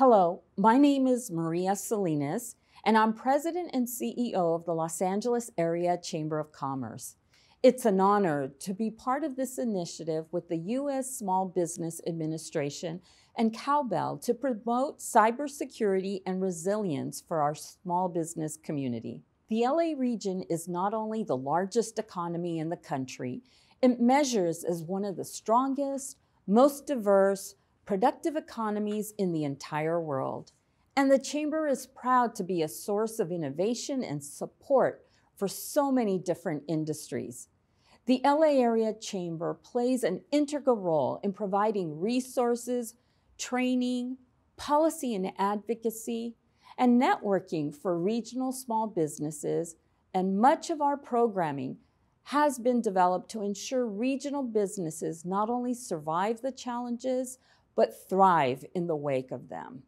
Hello, my name is Maria Salinas, and I'm President and CEO of the Los Angeles Area Chamber of Commerce. It's an honor to be part of this initiative with the U.S. Small Business Administration and Cowbell to promote cybersecurity and resilience for our small business community. The LA region is not only the largest economy in the country, it measures as one of the strongest, most diverse, productive economies in the entire world. And the Chamber is proud to be a source of innovation and support for so many different industries. The LA Area Chamber plays an integral role in providing resources, training, policy and advocacy, and networking for regional small businesses, and much of our programming has been developed to ensure regional businesses not only survive the challenges, but thrive in the wake of them.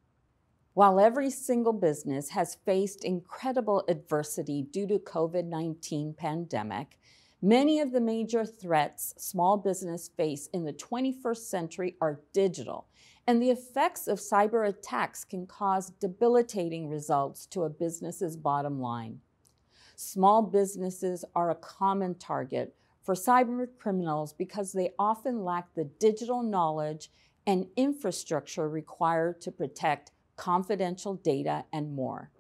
While every single business has faced incredible adversity due to COVID-19 pandemic, many of the major threats small business face in the 21st century are digital, and the effects of cyber attacks can cause debilitating results to a business's bottom line. Small businesses are a common target for cyber criminals because they often lack the digital knowledge and infrastructure required to protect confidential data and more.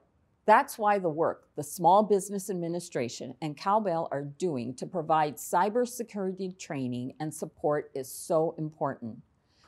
That's why the work the Small Business Administration and Cowbell are doing to provide cybersecurity training and support is so important.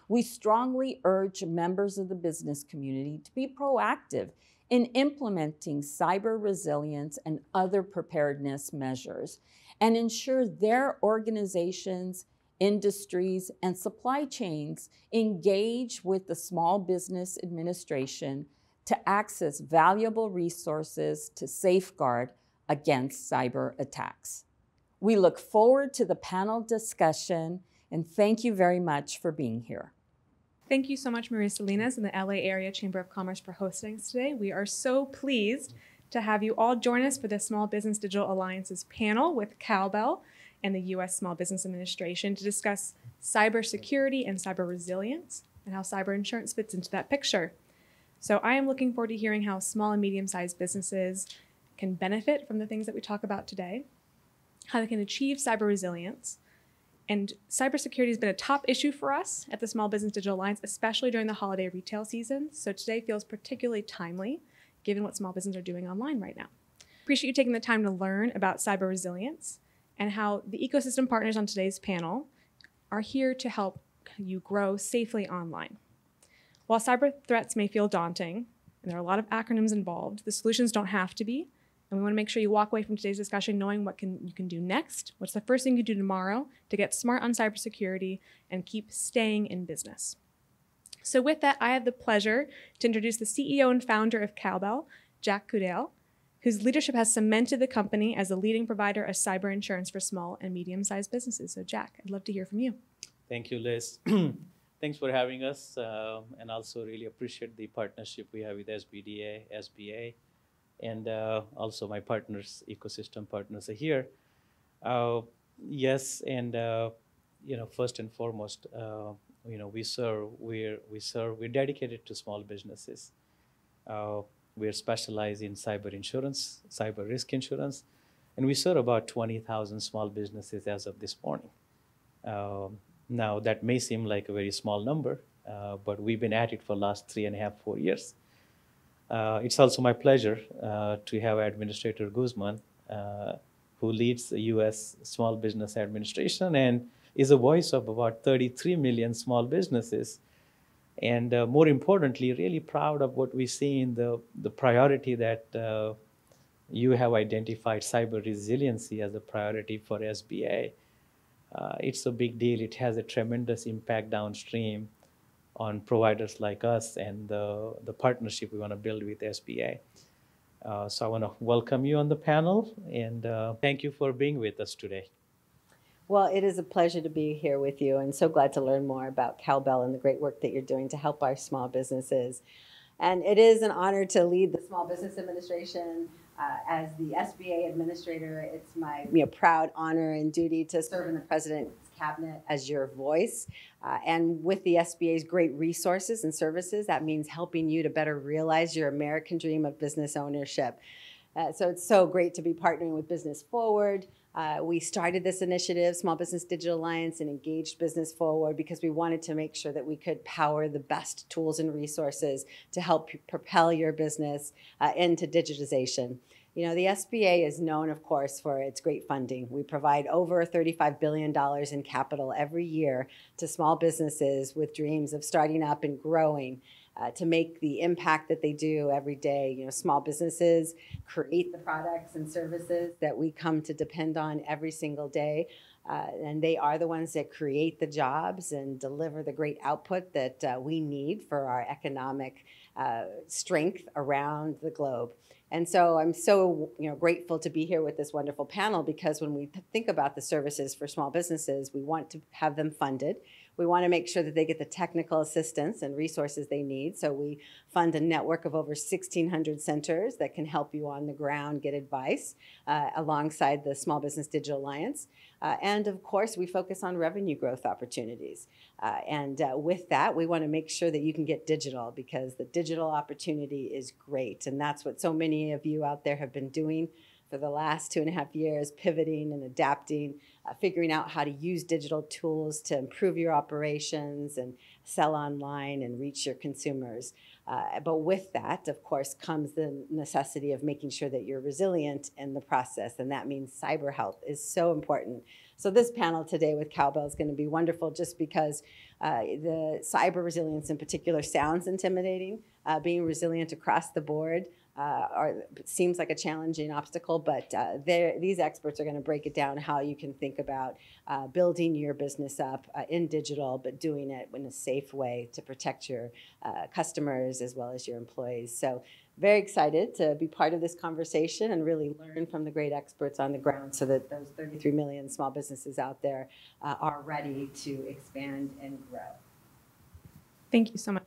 We strongly urge members of the business community to be proactive in implementing cyber resilience and other preparedness measures and ensure their organizations, industries, and supply chains engage with the Small Business Administration to access valuable resources to safeguard against cyber attacks. We look forward to the panel discussion, and thank you very much for being here. Thank you so much, Maria Salinas and the LA Area Chamber of Commerce for hosting us today. We are so pleased to have you all join us for the Small Business Digital Alliance's panel with Cowbell and the U.S. Small Business Administration to discuss cybersecurity and cyber resilience and how cyber insurance fits into that picture. So I am looking forward to hearing how small and medium-sized businesses can benefit from the things that we talk about today, how they can achieve cyber resilience. And cybersecurity has been a top issue for us at the Small Business Digital Alliance, especially during the holiday retail season. So today feels particularly timely, given what small businesses are doing online right now. Appreciate you taking the time to learn about cyber resilience and how the ecosystem partners on today's panel are here to help you grow safely online. While cyber threats may feel daunting, and there are a lot of acronyms involved, the solutions don't have to be. And we want to make sure you walk away from today's discussion knowing what you can do next, what's the first thing you do tomorrow to get smart on cybersecurity and keep staying in business. So with that, I have the pleasure to introduce the CEO and founder of Cowbell, Jack Kudale, whose leadership has cemented the company as a leading provider of cyber insurance for small and medium-sized businesses. So Jack, I'd love to hear from you. Thank you, Liz. Thanks for having us, and also really appreciate the partnership we have with SBDA, SBA, and also my partners, ecosystem partners are here. Yes, and first and foremost, we're dedicated to small businesses. We're specialized in cyber insurance, cyber risk insurance, and we serve about 20,000 small businesses as of this morning. Now, that may seem like a very small number, but we've been at it for the last 3.5, 4 years. It's also my pleasure to have Administrator Guzman, who leads the U.S. Small Business Administration and is a voice of about 33 million small businesses. And more importantly, really proud of what we see in the priority that you have identified, cyber resiliency as a priority for SBA. It's a big deal. It has a tremendous impact downstream on providers like us and the partnership we want to build with SBA. So I want to welcome you on the panel, and thank you for being with us today. Well, it is a pleasure to be here with you, and so glad to learn more about Cowbell and the great work that you're doing to help our small businesses. And it is an honor to lead the Small Business Administration as the SBA administrator. It's my proud honor and duty to serve in the President's cabinet as your voice. And with the SBA's great resources and services, that means helping you to better realize your American dream of business ownership. So it's so great to be partnering with Business Forward. We started this initiative, Small Business Digital Alliance, and engaged Business Forward because we wanted to make sure that we could power the best tools and resources to help propel your business into digitization. You know, the SBA is known, of course, for its great funding. We provide over $35 billion in capital every year to small businesses with dreams of starting up and growing. To make the impact that they do every day. You know, small businesses create the products and services that we come to depend on every single day. And they are the ones that create the jobs and deliver the great output that we need for our economic strength around the globe. And so I'm so grateful to be here with this wonderful panel, because when we think about the services for small businesses, we want to have them funded. We want to make sure that they get the technical assistance and resources they need. So we fund a network of over 1,600 centers that can help you on the ground get advice alongside the Small Business Digital Alliance. And of course, we focus on revenue growth opportunities. With that, we want to make sure that you can get digital, because the digital opportunity is great. And that's what so many of you out there have been doing for the last 2.5 years, pivoting and adapting, figuring out how to use digital tools to improve your operations and sell online and reach your consumers. But with that, of course, comes the necessity of making sure that you're resilient in the process. And that means cyber health is so important. So this panel today with Cowbell is going to be wonderful, just because the cyber resilience in particular sounds intimidating. Being resilient across the board seems like a challenging obstacle, but these experts are going to break it down how you can think about building your business up in digital, but doing it in a safe way to protect your customers as well as your employees. So very excited to be part of this conversation and really learn from the great experts on the ground, so that those 33 million small businesses out there are ready to expand and grow. Thank you so much.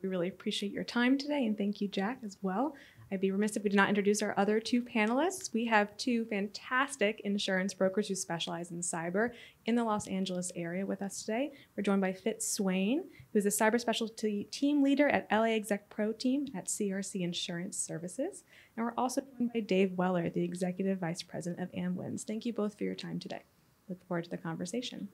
We really appreciate your time today, and thank you, Jack, as well. I'd be remiss if we did not introduce our other two panelists. We have two fantastic insurance brokers who specialize in cyber in the Los Angeles area with us today. We're joined by Fitz Swain, who's a cyber specialty team leader at LA Exec Pro Team at CRC Insurance Services. And we're also joined by Dave Weller, the Executive Vice President of AmWins. Thank you both for your time today. Look forward to the conversation.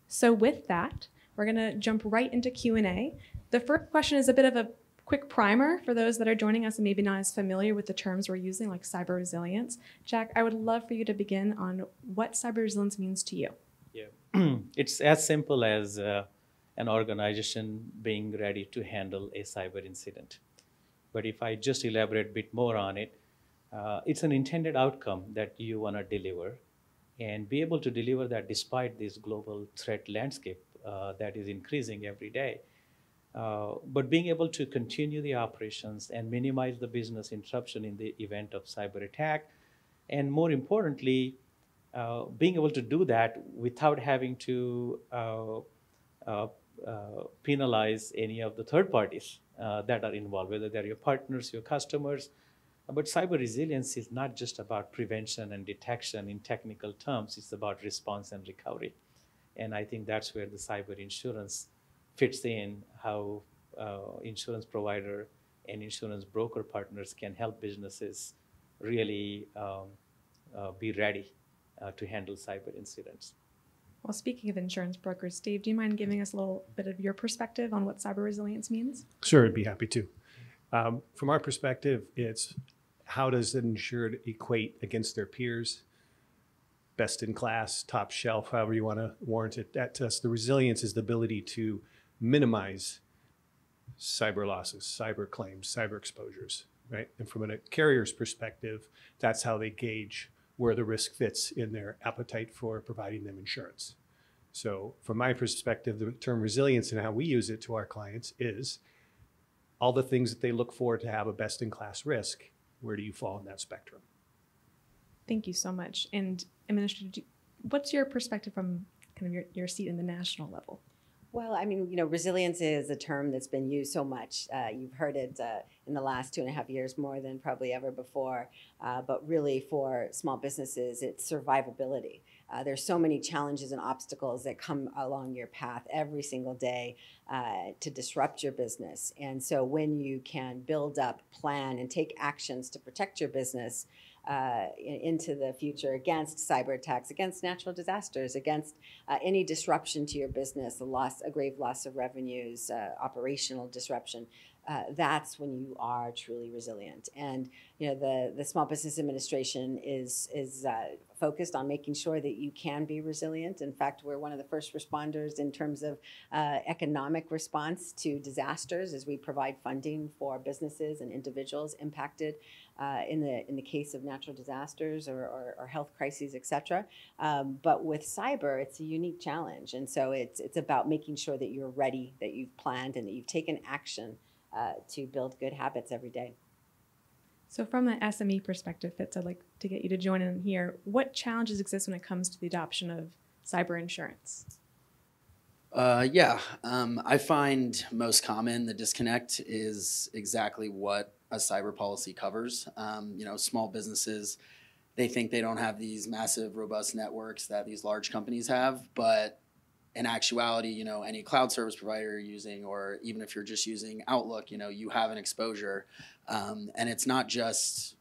So with that, we're going to jump right into Q&A. The first question is a bit of a quick primer for those that are joining us and maybe not as familiar with the terms we're using, like cyber resilience. Jack, I would love for you to begin on what cyber resilience means to you. Yeah, it's as simple as an organization being ready to handle a cyber incident. But if I just elaborate a bit more on it, it's an intended outcome that you want to deliver, and be able to deliver that despite this global threat landscape that is increasing every day. But being able to continue the operations and minimize the business interruption in the event of cyber attack, and more importantly, being able to do that without having to penalize any of the third parties that are involved, whether they're your partners, your customers. But cyber resilience is not just about prevention and detection in technical terms, it's about response and recovery. And I think that's where the cyber insurance fits in, how insurance provider and insurance broker partners can help businesses really be ready to handle cyber incidents. Well, speaking of insurance brokers, Dave, do you mind giving us a little bit of your perspective on what cyber resilience means? Sure, I'd be happy to. From our perspective, it's how does an insured equate against their peers? Best in class, top shelf, however you want to warrant it. That to us, the resilience is the ability to minimize cyber losses, cyber claims, cyber exposures, right? And from a carrier's perspective, that's how they gauge where the risk fits in their appetite for providing them insurance. So from my perspective, the term resilience and how we use it to our clients is all the things that they look for to have a best-in-class risk. Where do you fall in that spectrum? Thank you so much. And Administrator, what's your perspective from kind of your seat in the national level? Well, I mean, resilience is a term that's been used so much. You've heard it in the last 2.5 years more than probably ever before. But really for small businesses, it's survivability. There's so many challenges and obstacles that come along your path every single day to disrupt your business. And so when you can build up, plan, and take actions to protect your business into the future against cyber attacks, against natural disasters, against any disruption to your business, a grave loss of revenues, operational disruption, that's when you are truly resilient. And the Small Business Administration is focused on making sure that you can be resilient. In fact, we're one of the first responders in terms of economic response to disasters, as we provide funding for businesses and individuals impacted in the case of natural disasters or health crises, et cetera. But with cyber, it's a unique challenge. And so it's about making sure that you're ready, that you've planned, and that you've taken action to build good habits every day. So from an SME perspective, Fitz, I'd like to get you to join in here. What challenges exist when it comes to the adoption of cyber insurance? I find most common the disconnect is exactly what a cyber policy covers. Small businesses, they think they don't have these massive, robust networks that these large companies have, but in actuality, any cloud service provider you're using, or even if you're just using Outlook, you have an exposure. And it's not just,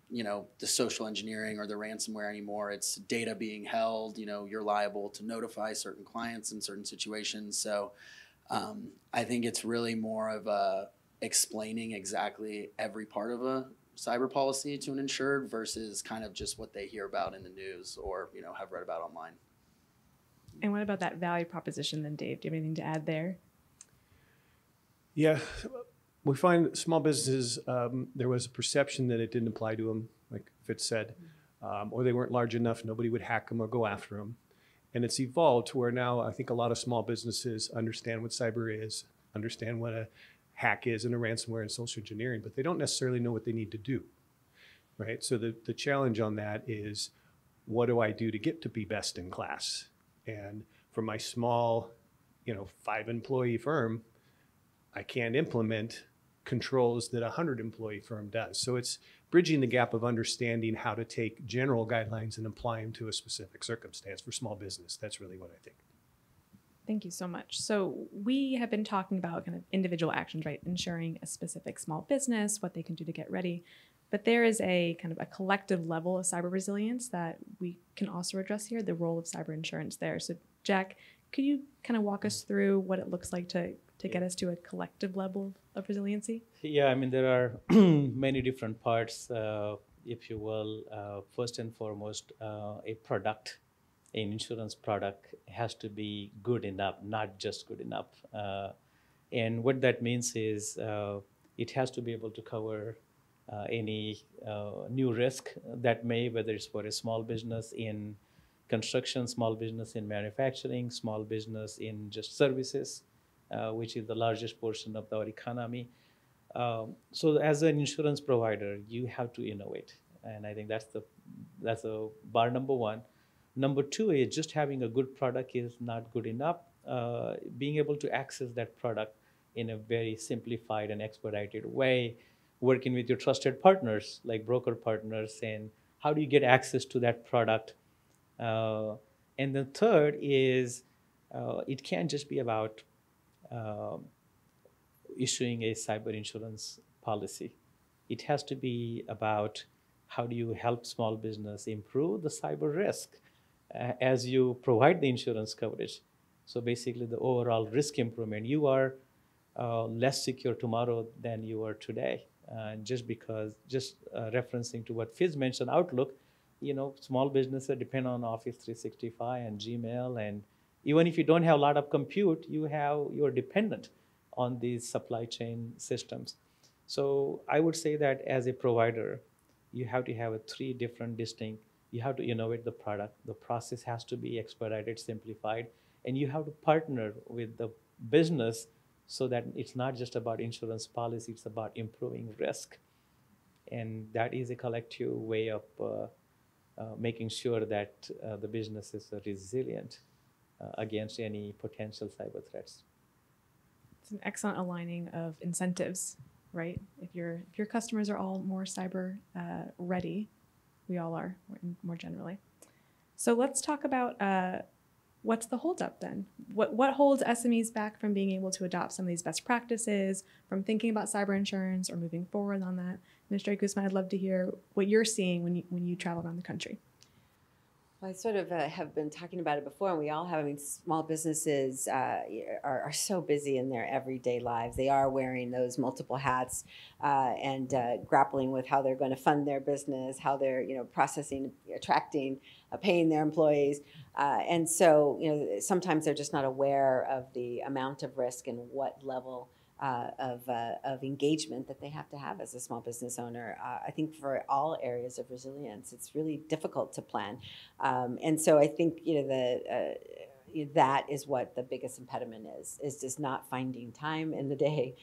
the social engineering or the ransomware anymore. It's data being held, you're liable to notify certain clients in certain situations. So I think it's really more of explaining exactly every part of a cyber policy to an insured versus kind of just what they hear about in the news or, have read about online. And what about that value proposition then, Dave? Do you have anything to add there? Yeah, we find small businesses, there was a perception that it didn't apply to them, like Fitz said, or they weren't large enough, nobody would hack them or go after them. And it's evolved to where now I think a lot of small businesses understand what cyber is, understand what a hack is and a ransomware and social engineering, but they don't necessarily know what they need to do, right? So the challenge on that is, what do I do to get to be best in class? And for my small, 5-employee firm, I can't implement controls that a 100-employee firm does. So it's bridging the gap of understanding how to take general guidelines and apply them to a specific circumstance for small business. That's really what I think. Thank you so much. So we have been talking about kind of individual actions, right? Ensuring a specific small business, what they can do to get ready. But there is a kind of a collective level of cyber resilience that we can also address here, the role of cyber insurance there. So Jack, could you kind of walk us through what it looks like to get us to a collective level of resiliency? Yeah, there are many different parts, if you will. First and foremost, a product, an insurance product has to be good enough, not just good enough. And what that means is it has to be able to cover any new risk that may, whether it's for a small business in construction, small business in manufacturing, small business in just services, which is the largest portion of our economy. So as an insurance provider, you have to innovate. And I think that's a bar number one. Number two is just having a good product is not good enough. Being able to access that product in a very simplified and expedited way, working with your trusted partners, like broker partners, and how do you get access to that product? And the third is it can't just be about issuing a cyber insurance policy. It has to be about how do you help small business improve the cyber risk as you provide the insurance coverage. So basically the overall risk improvement, you are less secure tomorrow than you are today. Just referencing to what Fizz mentioned, Outlook, small businesses depend on Office 365 and Gmail, and even if you don't have a lot of compute, you're dependent on these supply chain systems. So I would say that as a provider, you have to have three different distinct. You have to innovate the product. The process has to be expedited, simplified, and you have to partner with the business so that it's not just about insurance policy, it's about improving risk. And that is a collective way of making sure that the businesses are resilient against any potential cyber threats. It's an excellent aligning of incentives, right? If your customers are all more cyber ready, we all are more generally. So let's talk about what's the holdup then? What holds SMEs back from being able to adopt some of these best practices, from thinking about cyber insurance or moving forward on that? Administrator Guzman, I'd love to hear what you're seeing when you travel around the country. Well, I sort of have been talking about it before, and we all have. I mean, small businesses are so busy in their everyday lives. They are wearing those multiple hats and grappling with how they're going to fund their business, how they're processing, attracting, paying their employees, and so sometimes they're just not aware of the amount of risk and what level of engagement that they have to have as a small business owner. I think for all areas of resilience, it's really difficult to plan. And so I think that is what the biggest impediment is just not finding time in the day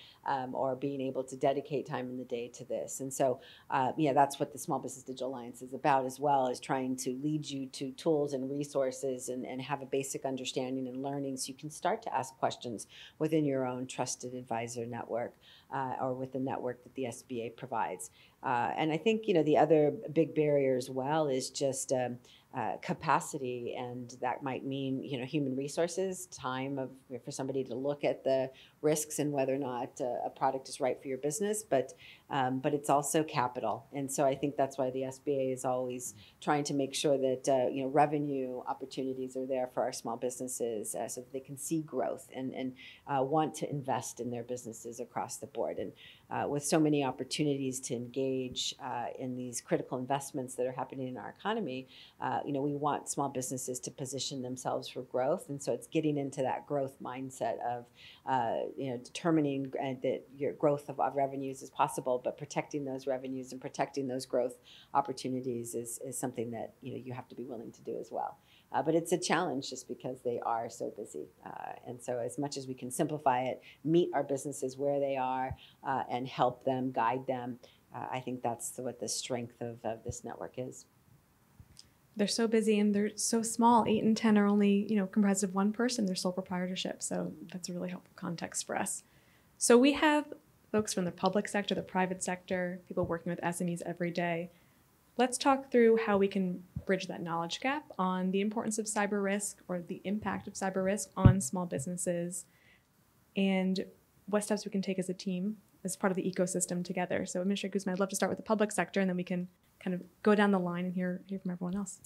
or being able to dedicate time in the day to this. And so, that's what the Small Business Digital Alliance is about, as well as trying to lead you to tools and resources and have a basic understanding and learning so you can start to ask questions within your own trusted advisor network or with the network that the SBA provides. And I think, the other big barrier as well is just capacity, and that might mean human resources, time for somebody to look at the risks and whether or not a product is right for your business, but it's also capital. And so I think that's why the SBA is always trying to make sure that revenue opportunities are there for our small businesses so that they can see growth and want to invest in their businesses across the board. And with so many opportunities to engage in these critical investments that are happening in our economy, we want small businesses to position themselves for growth. And so it's getting into that growth mindset of, determining that your growth of revenues is possible, but protecting those revenues and protecting those growth opportunities is something that, you have to be willing to do as well. But it's a challenge just because they are so busy. And so as much as we can simplify it, meet our businesses where they are and help them, guide them, I think that's what the strength of this network is. They're so busy and they're so small. 8 and 10 are only, comprised of one person. They're sole proprietorship. So that's a really helpful context for us. So we have folks from the public sector, the private sector, people working with SMEs every day. Let's talk through how we can bridge that knowledge gap on the importance of cyber risk or the impact of cyber risk on small businesses and what steps we can take as a team as part of the ecosystem together. So Administrator Guzman, I'd love to start with the public sector and then we can kind of go down the line and hear from everyone else.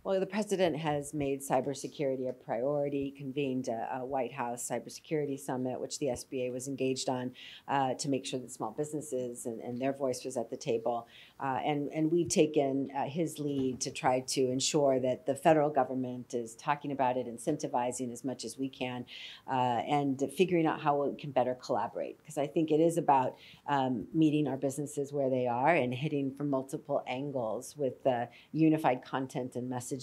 Well, the president has made cybersecurity a priority, convened a White House cybersecurity summit, which the SBA was engaged on to make sure that small businesses and their voice was at the table. And we've taken his lead to try to ensure that the federal government is talking about it, incentivizing as much as we can, and figuring out how we can better collaborate. Because I think it is about meeting our businesses where they are and hitting from multiple angles with unified content and messaging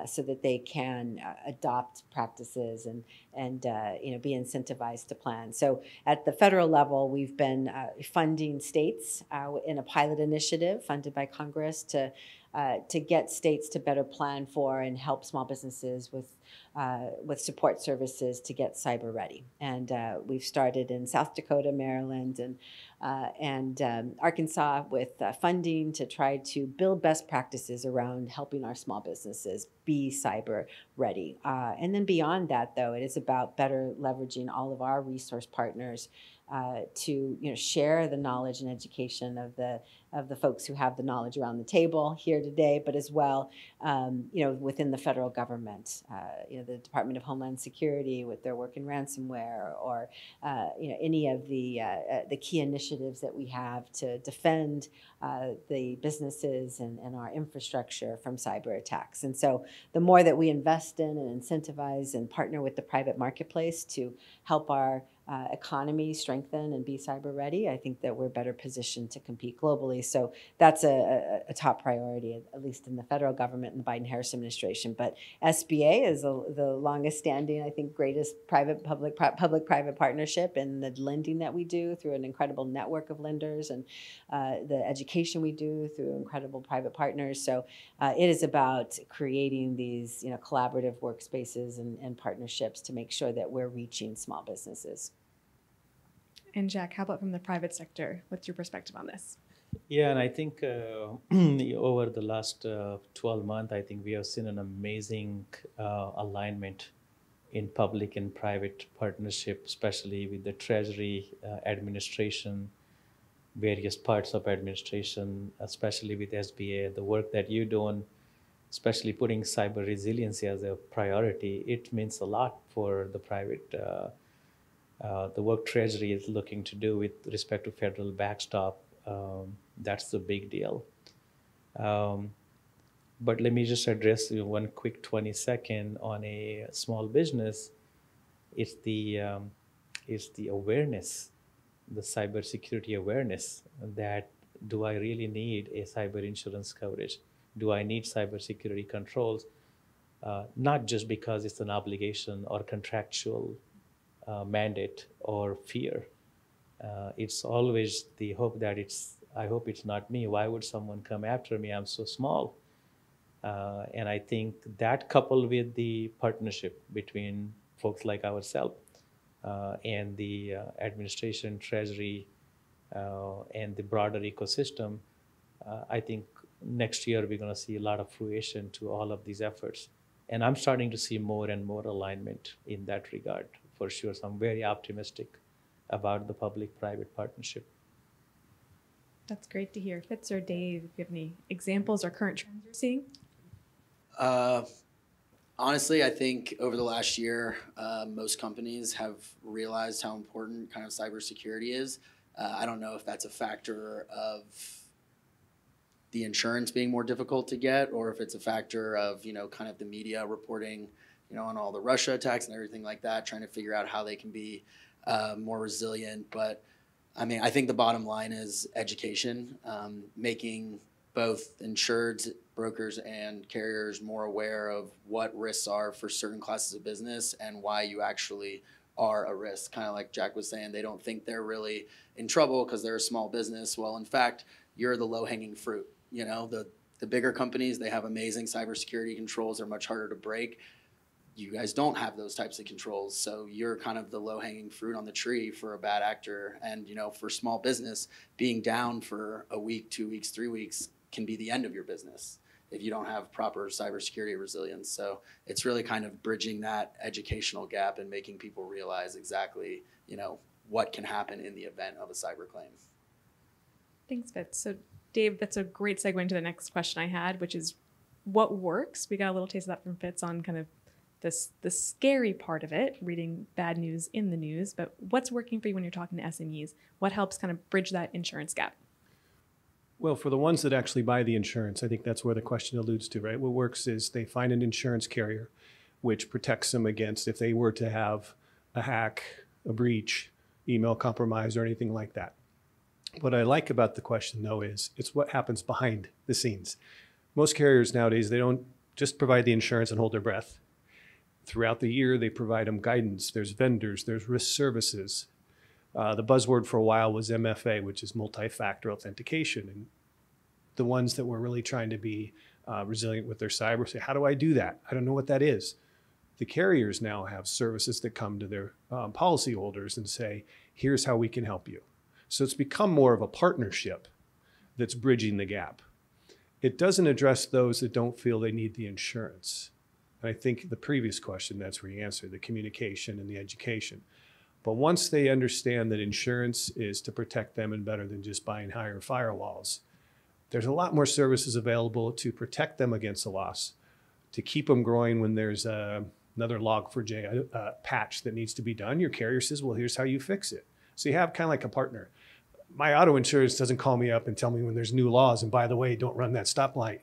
so that they can adopt practices and be incentivized to plan. So at the federal level, we've been funding states in a pilot initiative funded by Congress to get states to better plan for and help small businesses with support services to get cyber ready. And we've started in South Dakota, Maryland, and Arkansas with funding to try to build best practices around helping our small businesses be cyber ready. And then beyond that, though, it is about better leveraging all of our resource partners to share the knowledge and education of the folks who have the knowledge around the table here today, but as well, within the federal government, the Department of Homeland Security with their work in ransomware, or any of the key initiatives that we have to defend the businesses and our infrastructure from cyber attacks. And so the more that we invest in and incentivize and partner with the private marketplace to help our economy strengthen and be cyber ready, I think that we're better positioned to compete globally. So that's a top priority, at least in the federal government and the Biden-Harris administration. But SBA is the longest standing, I think, greatest public-private partnership in the lending that we do through an incredible network of lenders, and the education we do through incredible private partners. So it is about creating these collaborative workspaces and partnerships to make sure that we're reaching small businesses. And Jack, how about from the private sector? What's your perspective on this? Yeah, and I think over the last 12 months, I think we have seen an amazing alignment in public and private partnership, especially with the Treasury administration, various parts of administration, especially with SBA, the work that you're doing, especially putting cyber resiliency as a priority. It means a lot for the private, the work Treasury is looking to do with respect to federal backstop. That's the big deal. Um, but let me just address you one quick 20-second on a small business. It's the awareness, the cybersecurity awareness that do I really need a cyber insurance coverage? Do I need cybersecurity controls? Not just because it's an obligation or contractual mandate or fear. It's always the hope that I hope it's not me. Why would someone come after me? I'm so small. And I think that coupled with the partnership between folks like ourselves and the administration, treasury, and the broader ecosystem, I think next year we're going to see a lot of fruition to all of these efforts. And I'm starting to see more and more alignment in that regard, for sure. So I'm very optimistic about the public-private partnership. That's great to hear. Fitz or Dave, if you have any examples or current trends you're seeing? Honestly, I think over the last year, most companies have realized how important kind of cybersecurity is. I don't know if that's a factor of the insurance being more difficult to get, or if it's a factor of, kind of the media reporting, on all the Russia attacks and everything like that, trying to figure out how they can be more resilient. But I mean, I think the bottom line is education, making both insureds, brokers, and carriers more aware of what risks are for certain classes of business and why you actually are a risk. Kind of like Jack was saying, they don't think they're really in trouble because they're a small business. Well, in fact, you're the low-hanging fruit. The bigger companies, they have amazing cybersecurity controls. They're much harder to break. You guys don't have those types of controls. So you're kind of the low-hanging fruit on the tree for a bad actor. And, for small business, being down for a week, 2 weeks, 3 weeks can be the end of your business if you don't have proper cybersecurity resilience. So it's really kind of bridging that educational gap and making people realize exactly, what can happen in the event of a cyber claim. Thanks, Fitz. So Dave, that's a great segue into the next question I had, which is what works? We got a little taste of that from Fitz on kind of the scary part of it, reading bad news in the news, but what's working for you when you're talking to SMEs? What helps kind of bridge that insurance gap? Well, for the ones that actually buy the insurance, I think that's where the question alludes to, right? What works is they find an insurance carrier which protects them against if they were to have a hack, a breach, email compromise, or anything like that. What I like about the question, though, is it's what happens behind the scenes. Most carriers nowadays, they don't just provide the insurance and hold their breath. Throughout the year, they provide them guidance. There's vendors, there's risk services. The buzzword for a while was MFA, which is multi-factor authentication. And the ones that were really trying to be resilient with their cyber say, how do I do that? I don't know what that is. The carriers now have services that come to their policyholders and say, here's how we can help you. So it's become more of a partnership that's bridging the gap. It doesn't address those that don't feel they need the insurance. And I think the previous question, that's where you answer, the communication and the education. But once they understand that insurance is to protect them and better than just buying higher firewalls, there's a lot more services available to protect them against a loss, to keep them growing when there's another log4j patch that needs to be done. Your carrier says, well, here's how you fix it. So you have kind of like a partner. My auto insurance doesn't call me up and tell me when there's new laws. And by the way, don't run that stoplight,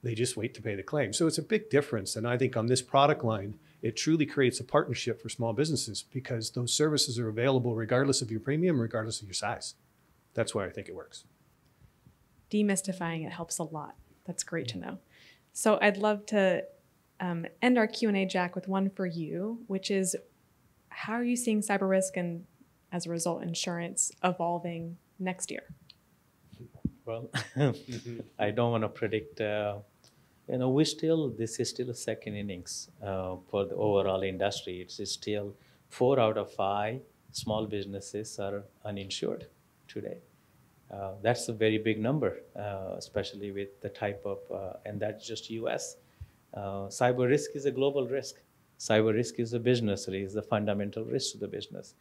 They just wait to pay the claim. So it's a big difference. And I think on this product line, it truly creates a partnership for small businesses because those services are available regardless of your premium, regardless of your size. That's why I think it works. Demystifying it helps a lot. That's great to know. So I'd love to end our Q&A, Jack, with one for you, which is how are you seeing cyber risk and, as a result, insurance evolving next year? Well, I don't want to predict. This is still a second innings for the overall industry. It's still 4 out of 5 small businesses are uninsured today. That's a very big number, especially with the type of, and that's just US. Cyber risk is a global risk. Cyber risk is a business risk, is a fundamental risk to the business.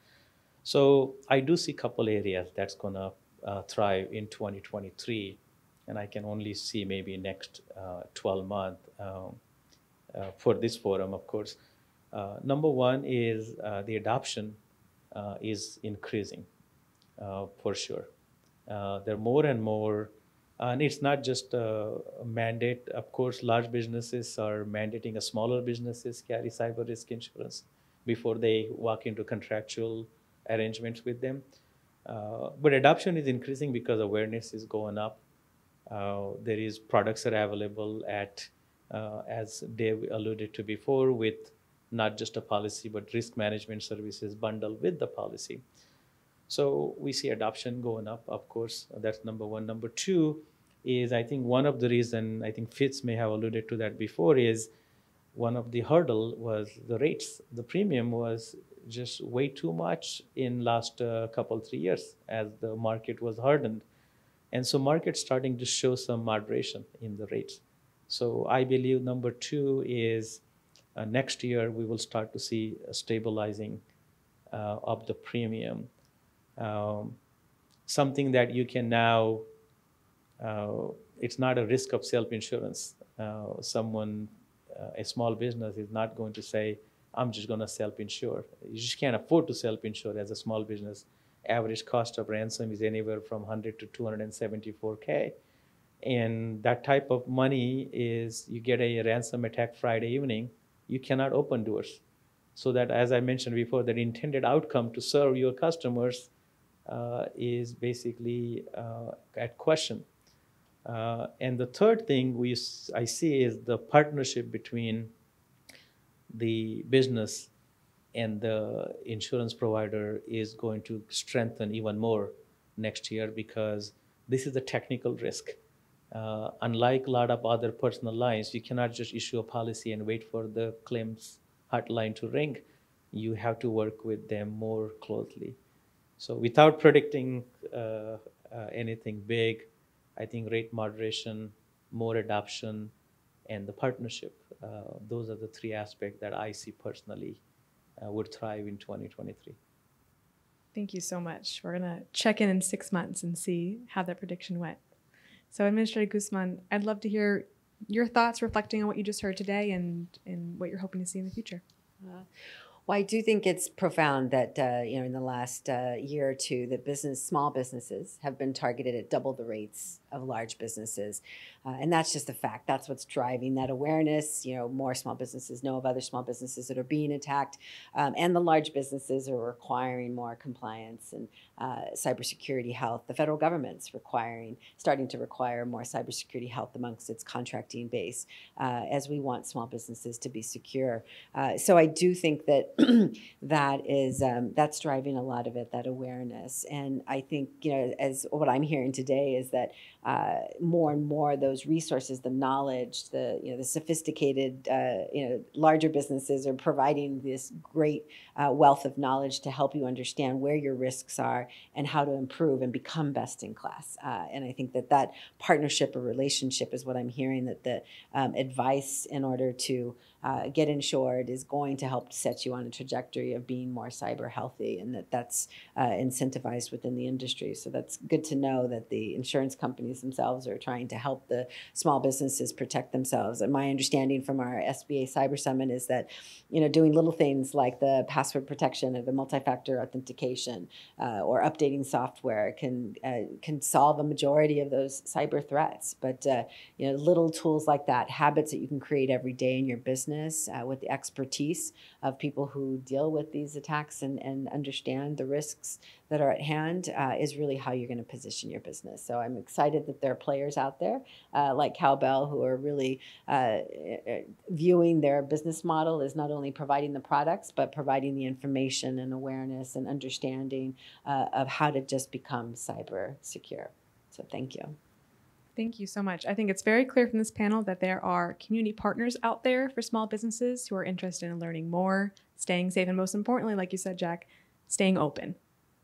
So I do see a couple areas that's going to thrive in 2023, and I can only see maybe next 12 months for this forum, of course. Number one is the adoption is increasing for sure. There are more and more, and it's not just a mandate. Of course, large businesses are mandating a smaller businesses carry cyber risk insurance before they walk into contractual arrangements with them. But adoption is increasing because awareness is going up. There is products that are available at, as Dave alluded to before, with not just a policy, but risk management services bundled with the policy. So we see adoption going up, of course. That's number one. Number two is, I think one of the reason, I think Fitz may have alluded to that before, is one of the hurdle was the rates. The premium was just way too much in last couple, 3 years as the market was hardened. And so market's starting to show some moderation in the rates. So I believe number two is next year we will start to see a stabilizing of the premium. Something that you can now, it's not a risk of self-insurance. Someone, a small business is not going to say, I'm just going to self-insure. You just can't afford to self-insure as a small business. Average cost of ransom is anywhere from 100 to 274K. And that type of money is, you get a ransom attack Friday evening, you cannot open doors. So that, as I mentioned before, that intended outcome to serve your customers is basically at question. And the third thing I see is the partnership between the business and the insurance provider is going to strengthen even more next year, because this is a technical risk. Unlike a lot of other personal lines, you cannot just issue a policy and wait for the claims hotline to ring. You have to work with them more closely. So without predicting anything big, I think rate moderation, more adoption, and the partnership, those are the three aspects that I see personally would thrive in 2023. Thank you so much. We're going to check in 6 months and see how that prediction went. So Administrator Guzman, I'd love to hear your thoughts reflecting on what you just heard today and what you're hoping to see in the future. Well, I do think it's profound that in the last year or two, that small businesses have been targeted at double the rates of large businesses, and that's just a fact. That's what's driving that awareness. More small businesses know of other small businesses that are being attacked, and the large businesses are requiring more compliance and cybersecurity health. The federal government's starting to require more cybersecurity health amongst its contracting base, as we want small businesses to be secure. So I do think that that's driving a lot of it, that awareness. And I think, as what I'm hearing today is that more and more those resources, the knowledge, the sophisticated, larger businesses are providing this great wealth of knowledge to help you understand where your risks are and how to improve and become best in class. And I think that partnership or relationship is what I'm hearing, that the advice in order to get insured is going to help set you on a trajectory of being more cyber healthy, and that's incentivized within the industry. So that's good to know that the insurance companies themselves are trying to help the small businesses protect themselves. And my understanding from our SBA Cyber Summit is that, doing little things like the password protection or the multi-factor authentication or updating software can solve a majority of those cyber threats. But little tools like that, habits that you can create every day in your business with the expertise of people who deal with these attacks and understand the risks that are at hand is really how you're going to position your business. So I'm excited that there are players out there like Cowbell who are really viewing their business model as not only providing the products, but providing the information and awareness and understanding of how to just become cyber secure. So thank you. Thank you so much. I think it's very clear from this panel that there are community partners out there for small businesses who are interested in learning more, staying safe, and most importantly, like you said, Jack, staying open.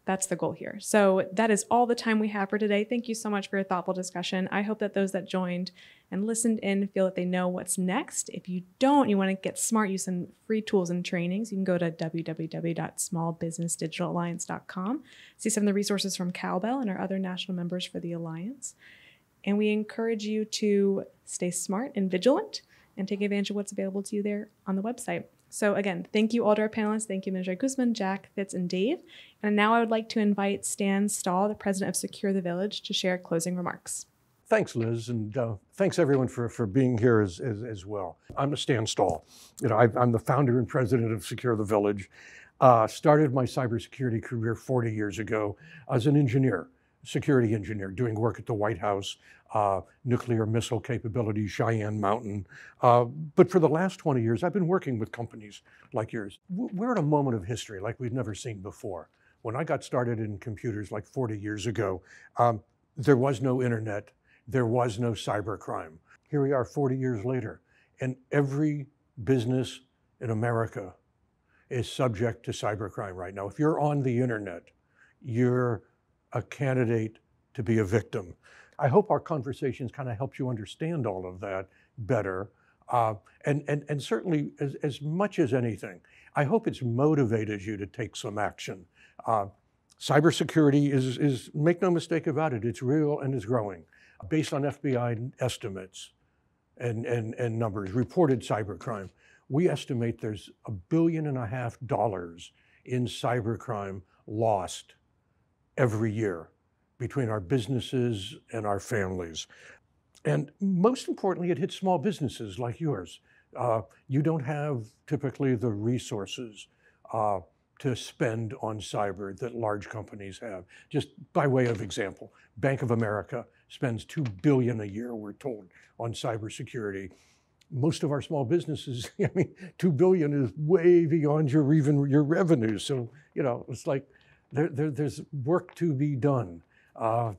That's the goal here. So that is all the time we have for today. Thank you so much for your thoughtful discussion. I hope that those that joined and listened in feel that they know what's next. If you don't, you want to get smart, use some free tools and trainings. You can go to www.smallbusinessdigitalalliance.com, see some of the resources from Cowbell and our other national members for the Alliance. And we encourage you to stay smart and vigilant and take advantage of what's available to you there on the website. So again, thank you all to our panelists. Thank you, Administrator Guzman, Jack, Fitz, and Dave. And now I would like to invite Stan Stahl, the president of Secure the Village, to share closing remarks. Thanks, Liz, and thanks everyone for being here as well. I'm Stan Stahl. I'm the founder and president of Secure the Village. Started my cybersecurity career 40 years ago as an engineer, security engineer, doing work at the White House, nuclear missile capabilities, Cheyenne Mountain. But for the last 20 years, I've been working with companies like yours. We're at a moment of history like we've never seen before. When I got started in computers like 40 years ago, there was no internet, there was no cybercrime. Here we are 40 years later, and every business in America is subject to cybercrime right now. If you're on the internet, you're a candidate to be a victim. I hope our conversations kind of helped you understand all of that better. And certainly, as much as anything, I hope it's motivated you to take some action. Cybersecurity is, make no mistake about it, it's real and is growing. Based on FBI estimates and numbers, reported cybercrime, we estimate there's $1.5 billion in cybercrime lost every year between our businesses and our families. And most importantly, it hits small businesses like yours. You don't have typically the resources to spend on cyber that large companies have. Just by way of example, Bank of America spends $2 billion a year, we're told, on cybersecurity. Most of our small businesses, I mean, $2 billion is way beyond your revenue. So, it's like there's work to be done.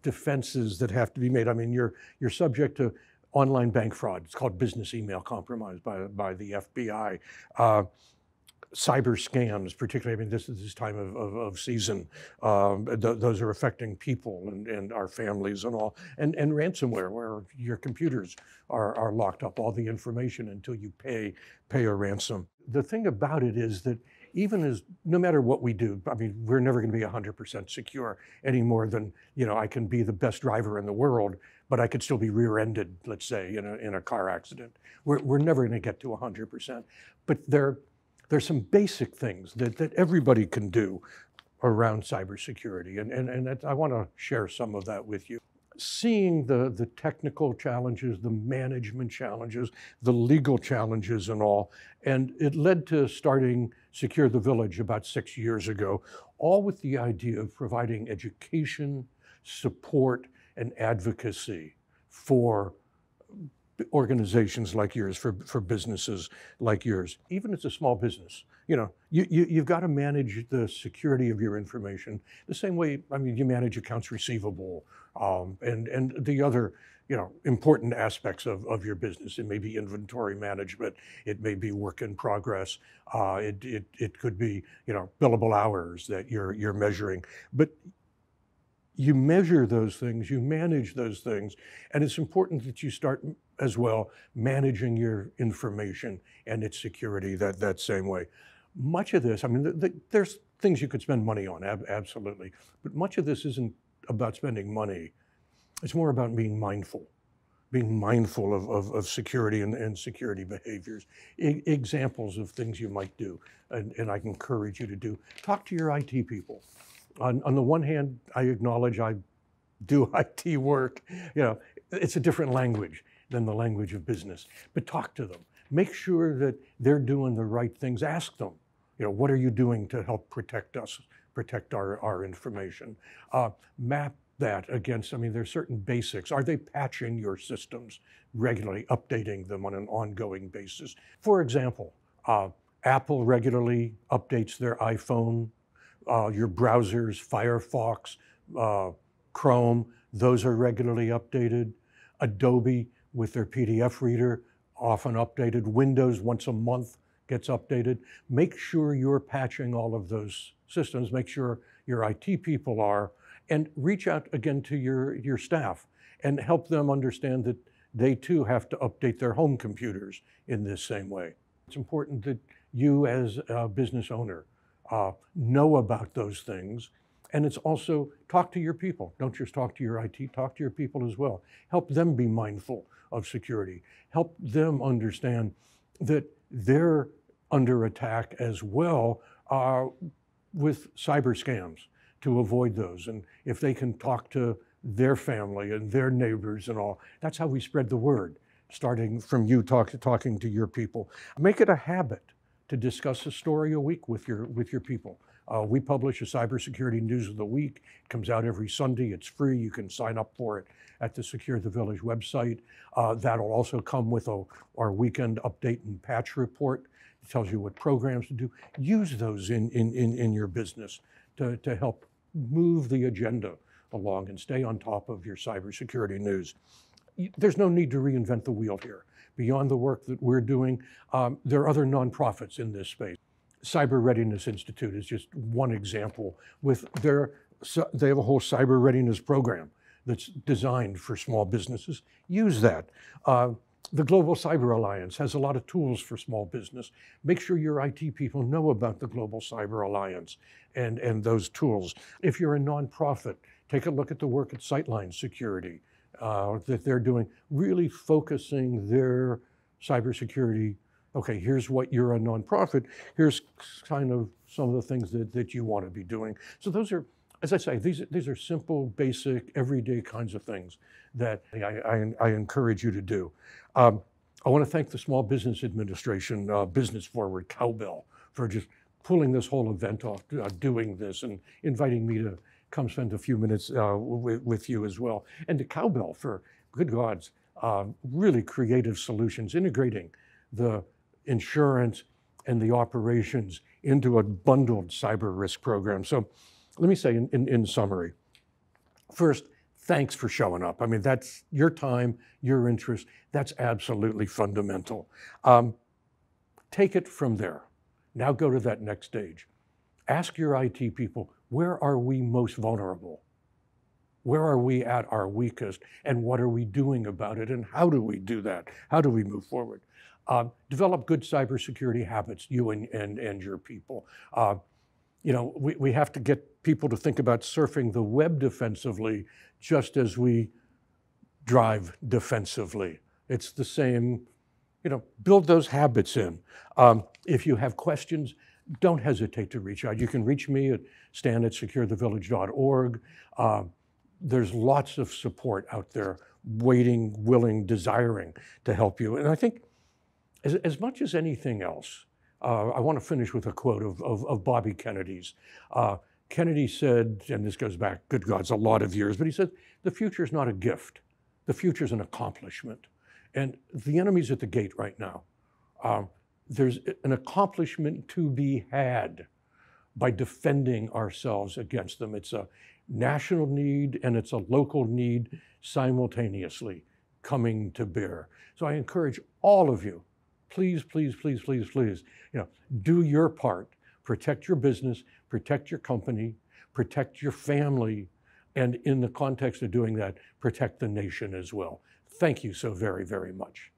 Defenses that have to be made. I mean, you're subject to online bank fraud. It's called business email compromise by the FBI. Cyber scams, particularly, I mean, this time of season, those are affecting people and our families and all. And ransomware, where your computers are locked up, all the information until you pay a ransom. The thing about it is that no matter what we do, I mean, we're never going to be 100% secure any more than, I can be the best driver in the world, but I could still be rear-ended, let's say, in a car accident. We're never going to get to 100%. But there's some basic things that everybody can do around cybersecurity, and I want to share some of that with you. Seeing the technical challenges, the management challenges, the legal challenges and all, and it led to starting Secure the Village about 6 years ago, all with the idea of providing education, support, and advocacy for organizations like yours, for businesses like yours. Even as a small business, you've got to manage the security of your information the same way, I mean, you manage accounts receivable and the other, important aspects of your business. It may be inventory management, it may be work in progress, it could be, billable hours that you're measuring. But you measure those things, you manage those things, and it's important that you start as well managing your information and its security that same way. Much of this, I mean, there's things you could spend money on, absolutely, but much of this isn't about spending money. It's more about being mindful of security and security behaviors. Examples of things you might do, and I encourage you to do. Talk to your IT people. On the one hand, I acknowledge I do IT work. It's a different language than the language of business, but talk to them. Make sure that they're doing the right things. Ask them, what are you doing to help protect us, protect our information? Map that against, I mean, there's certain basics. Are they patching your systems regularly, updating them on an ongoing basis? For example, Apple regularly updates their iPhone. Your browsers, Firefox, Chrome, those are regularly updated. Adobe with their PDF reader, often updated. Windows once a month gets updated. Make sure you're patching all of those systems, make sure your IT people are, and reach out again to your staff and help them understand that they too have to update their home computers in this same way. It's important that you as a business owner know about those things. And it's also talk to your people. Don't just talk to your IT, talk to your people as well. Help them be mindful of security. Help them understand that they're under attack as well with cyber scams, to avoid those. And if they can talk to their family and their neighbors and all, that's how we spread the word, starting from you talking to your people. Make it a habit to discuss a story a week with your people. We publish a Cybersecurity News of the Week. It comes out every Sunday. It's free. You can sign up for it at the Secure the Village website. That'll also come with our weekend update and patch report. It tells you what programs to do. Use those in your business to help move the agenda along and stay on top of your cybersecurity news. There's no need to reinvent the wheel here. Beyond the work that we're doing, there are other nonprofits in this space. Cyber Readiness Institute is just one example. They have a whole cyber readiness program that's designed for small businesses. Use that. The Global Cyber Alliance has a lot of tools for small business. Make sure your IT people know about the Global Cyber Alliance and those tools. If you're a nonprofit, take a look at the work at Sightline Security that they're doing, really focusing their cybersecurity. Okay, here's what you're a nonprofit. Here's kind of some of the things that you want to be doing. So those are, as I say, these are simple, basic, everyday kinds of things that I encourage you to do. I want to thank the Small Business Administration, Business Forward, Cowbell, for just pulling this whole event off, doing this, and inviting me to come spend a few minutes with you as well. And to Cowbell for, good gods, really creative solutions, integrating the insurance and the operations into a bundled cyber risk program. So let me say in summary, first, thanks for showing up. I mean, that's your time, your interest, that's absolutely fundamental. Take it from there. Now go to that next stage. Ask your IT people, where are we most vulnerable? Where are we at our weakest? And what are we doing about it? And how do we do that? How do we move forward? Develop good cybersecurity habits, you and your people. You know, we have to get people to think about surfing the web defensively just as we drive defensively. It's the same, you know, build those habits in. If you have questions, don't hesitate to reach out. You can reach me at stan@securethevillage.org. There's lots of support out there, waiting, willing, desiring to help you. And I think as much as anything else, I want to finish with a quote of Bobby Kennedy's. Kennedy said, and this goes back, good gods, a lot of years, but he said, the future is not a gift. The future is an accomplishment. And the enemy's at the gate right now. There's an accomplishment to be had by defending ourselves against them. It's a national need and it's a local need simultaneously coming to bear. So I encourage all of you, please, please, please, please, please, you know, do your part. Protect your business, protect your company, protect your family, and in the context of doing that, protect the nation as well. Thank you so very, very much.